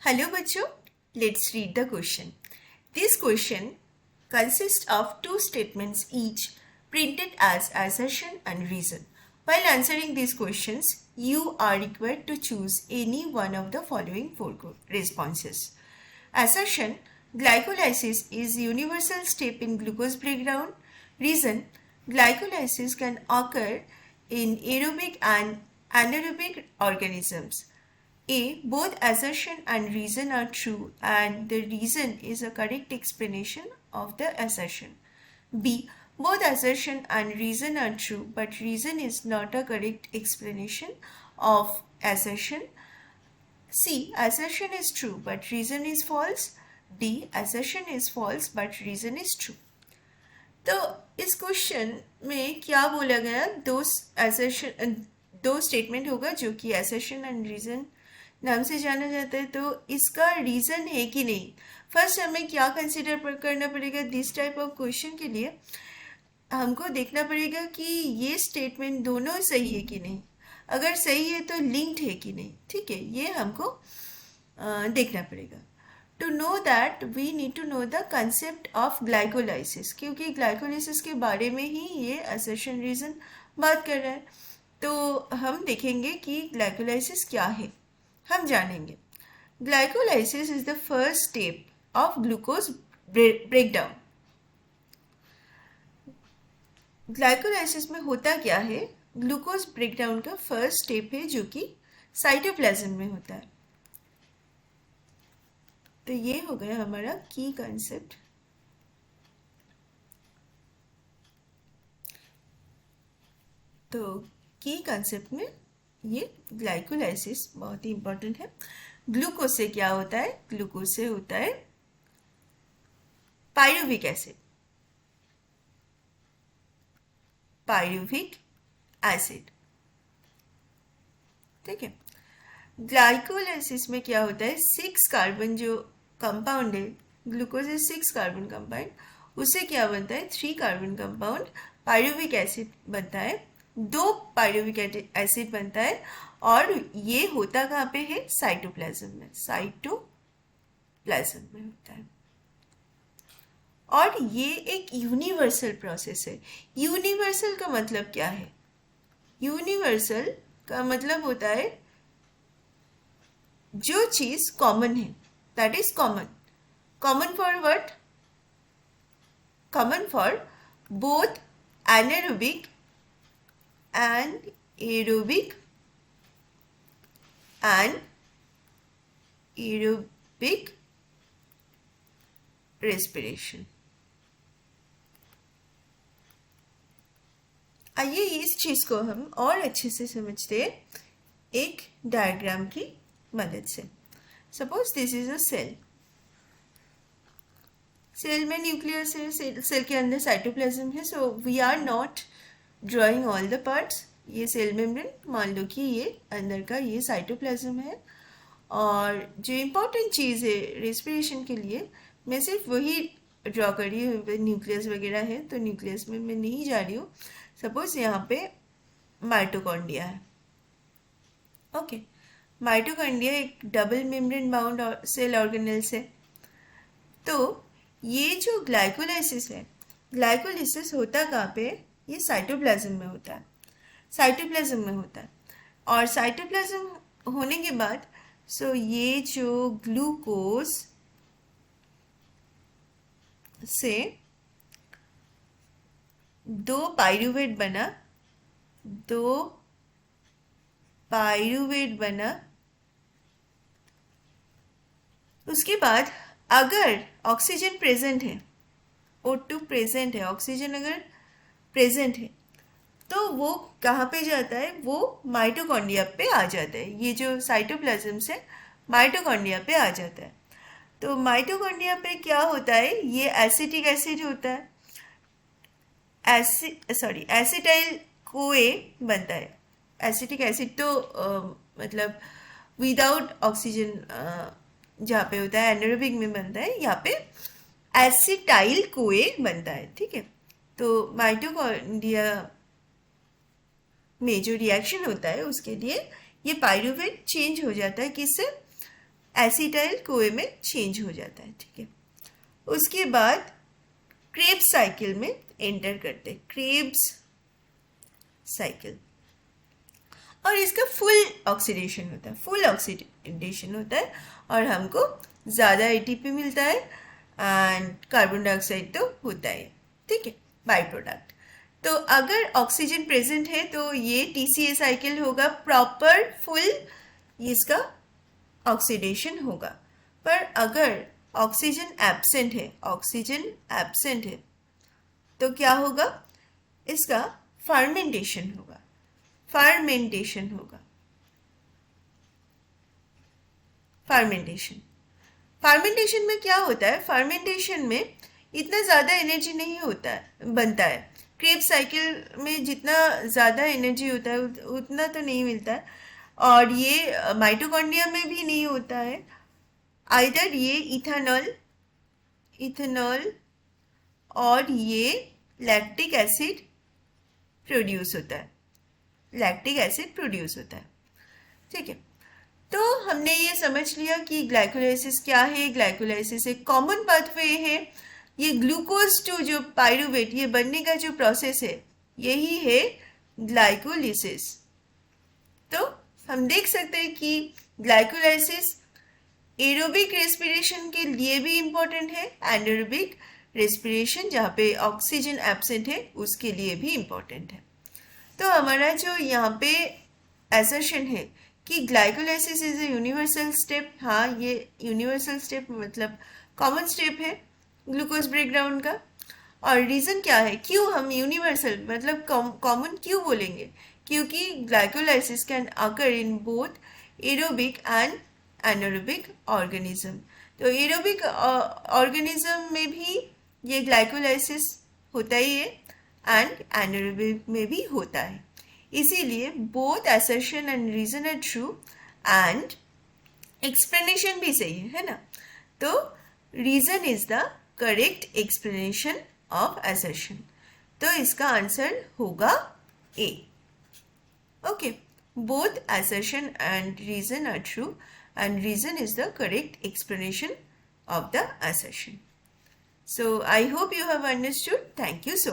Hello, bachcho. Let's read the question. This question consists of two statements each printed as assertion and reason. While answering these questions, you are required to choose any one of the following four responses. Assertion: glycolysis is universal step in glucose breakdown. Reason: glycolysis can occur in aerobic and anaerobic organisms. A. Both assertion and reason are true and the reason is a correct explanation of the assertion. B. Both assertion and reason are true but reason is not a correct explanation of assertion. C. Assertion is true but reason is false. D. Assertion is false but reason is true. तो इस question में क्या बोला गया, दो statement होगा जो कि assertion एंड रीजन नाम से जाना जाता है. तो इसका रीजन है कि नहीं, फर्स्ट हमें क्या कंसिडर करना पड़ेगा. दिस टाइप ऑफ क्वेश्चन के लिए हमको देखना पड़ेगा कि ये स्टेटमेंट दोनों सही है कि नहीं. अगर सही है तो लिंक्ड है कि नहीं. ठीक है, ये हमको देखना पड़ेगा. To know that we need to know the concept of glycolysis, क्योंकि ग्लाइकोलाइसिस के बारे में ही ये असर्शन रीजन बात कर रहा है. तो हम देखेंगे कि ग्लाइकोलाइसिस क्या है, हम जानेंगे. Glycolysis is the first step of glucose breakdown. Glycolysis में होता क्या है, ग्लूकोज ब्रेकडाउन का फर्स्ट स्टेप है जो कि साइटोप्लाज्म में होता है. तो ये हो गया हमारा की कंसेप्ट. तो की कंसेप्ट में ये ग्लाइकोलाइसिस बहुत ही इंपॉर्टेंट है. ग्लूकोज से क्या होता है, ग्लूकोज से होता है पायरुविक एसिड. पायरुविक एसिड, ठीक है. ग्लाइकोलाइसिस में क्या होता है, 6 कार्बन जो कंपाउंड है, ग्लूकोज इज 6 कार्बन कंपाउंड, उससे क्या बनता है 3 कार्बन कंपाउंड पायरुविक एसिड बनता है, 2 पायरुविक एसिड बनता है. और ये होता कहाँ पे है, साइटोप्लाज्म में. साइटोप्लाज्म में होता है. और ये एक यूनिवर्सल प्रोसेस है. यूनिवर्सल का मतलब क्या है, यूनिवर्सल का मतलब होता है जो चीज कॉमन है, that is common. Common for what, common for both anaerobic and aerobic respiration. आइए इस चीज को हम और अच्छे से समझते हैं एक डायग्राम की मदद से. Suppose this is a cell. Cell में न्यूक्लियस है, सेल के अंदर साइटोप्लाज्म है. So we are not drawing all the parts. ये सेल मेम्ब्रेन, मान लो कि ये अंदर का ये साइटोप्लाज्म है. और जो इम्पोर्टेंट चीज़ है रेस्पिरेशन के लिए, मैं सिर्फ वही ड्रॉ कर रही हूँ. न्यूक्लियस वगैरह है तो न्यूक्लियस में मैं नहीं जा रही हूँ. सपोज यहाँ पे माइटोकॉन्ड्रिया है. ओके, माइटोकॉन्ड्रिया एक double membrane bound cell organelles है. तो ये जो ग्लाइकोलाइसिस है, ग्लाइकोलाइसिस होता कहाँ पे, ये साइटोप्लाज्म में होता है. साइटोप्लाज्म में होता है. और साइटोप्लाज्म होने के बाद ये जो ग्लूकोज से 2 पायरुवेट बना. उसके बाद अगर ऑक्सीजन प्रेजेंट है, O2 प्रेजेंट है, ऑक्सीजन अगर प्रेजेंट है, तो वो कहाँ पे जाता है, वो माइटोकॉन्ड्रिया पे आ जाता है. ये जो साइटोप्लाज्म से माइटोकॉन्ड्रिया पे आ जाता है. तो माइटोकॉन्ड्रिया पे क्या होता है, ये एसिटिक एसिड होता है, एसिटाइल कोए बनता है. एसिटिक एसिड तो मतलब विदाउट ऑक्सीजन जहाँ पे होता है एनारोबिक में बनता है, यहाँ पे एसिटाइल कोए बनता है. ठीक है. तो माइटोकॉन्ड्रिया में जो रिएक्शन होता है उसके लिए ये पायरुवेट चेंज हो जाता है किससे, एसिटाइल कोए में चेंज हो जाता है, ठीक है। उसके बाद क्रेब्स साइकिल में एंटर करते हैं, क्रेब्स साइकिल, और इसका फुल ऑक्सीडेशन होता है, फुल ऑक्सीडेशन होता है और हमको ज़्यादा एटीपी मिलता है एंड कार्बन डाइऑक्साइड तो होता है, ठीक है, बाई प्रोडक्ट। तो अगर ऑक्सीजन प्रेजेंट है तो ये TCA साइकिल होगा, प्रॉपर फुल इसका ऑक्सीडेशन होगा। पर अगर ऑक्सीजन एब्सेंट है, ऑक्सीजन एब्सेंट है तो क्या होगा, इसका फर्मेंटेशन होगा, फर्मेंटेशन होगा, फर्मेंटेशन। फर्मेंटेशन में क्या होता है, फर्मेंटेशन में इतना ज़्यादा एनर्जी नहीं होता है, बनता है। क्रेब्स साइकिल में जितना ज़्यादा एनर्जी होता है उतना तो नहीं मिलता है, और ये माइटोकॉन्ड्रिया में भी नहीं होता है। आइदर ये इथेनॉल और ये लैक्टिक एसिड प्रोड्यूस होता है, लैक्टिक एसिड प्रोड्यूस होता है, ठीक है। तो हमने ये समझ लिया कि ग्लाइकोलाइसिस क्या है। ग्लाइकोलाइसिस एक कॉमन पाथवे है, ये ग्लूकोज टू जो पायरुवेट ये बनने का जो प्रोसेस है यही है ग्लाइकोलिसिस। तो हम देख सकते हैं कि ग्लाइकोलाइसिस एरोबिक रेस्पिरेशन के लिए भी इम्पोर्टेंट है, एनारोबिक रेस्पिरेशन जहाँ पे ऑक्सीजन एब्सेंट है उसके लिए भी इम्पोर्टेंट है। तो हमारा जो यहाँ पे असर्शन है कि glycolysis is a universal step, हाँ ये यूनिवर्सल स्टेप मतलब कॉमन स्टेप है ग्लूकोज ब्रेकडाउन का। और रीज़न क्या है, क्यों हम यूनिवर्सल मतलब कॉमन क्यों बोलेंगे, क्योंकि glycolysis can occur in both aerobic and anaerobic organism. तो एरोबिक ऑर्गेनिज्म में भी ये ग्लाइकोलाइसिस होता ही है एंड एनारोबिक में भी होता है, इसीलिए both assertion and reason are true and explanation भी सही है ना। तो reason is the correct explanation of assertion, तो इसका आंसर होगा A. Okay, both assertion and reason are true and reason is the correct explanation of the assertion. So I hope you have understood. Thank you so much.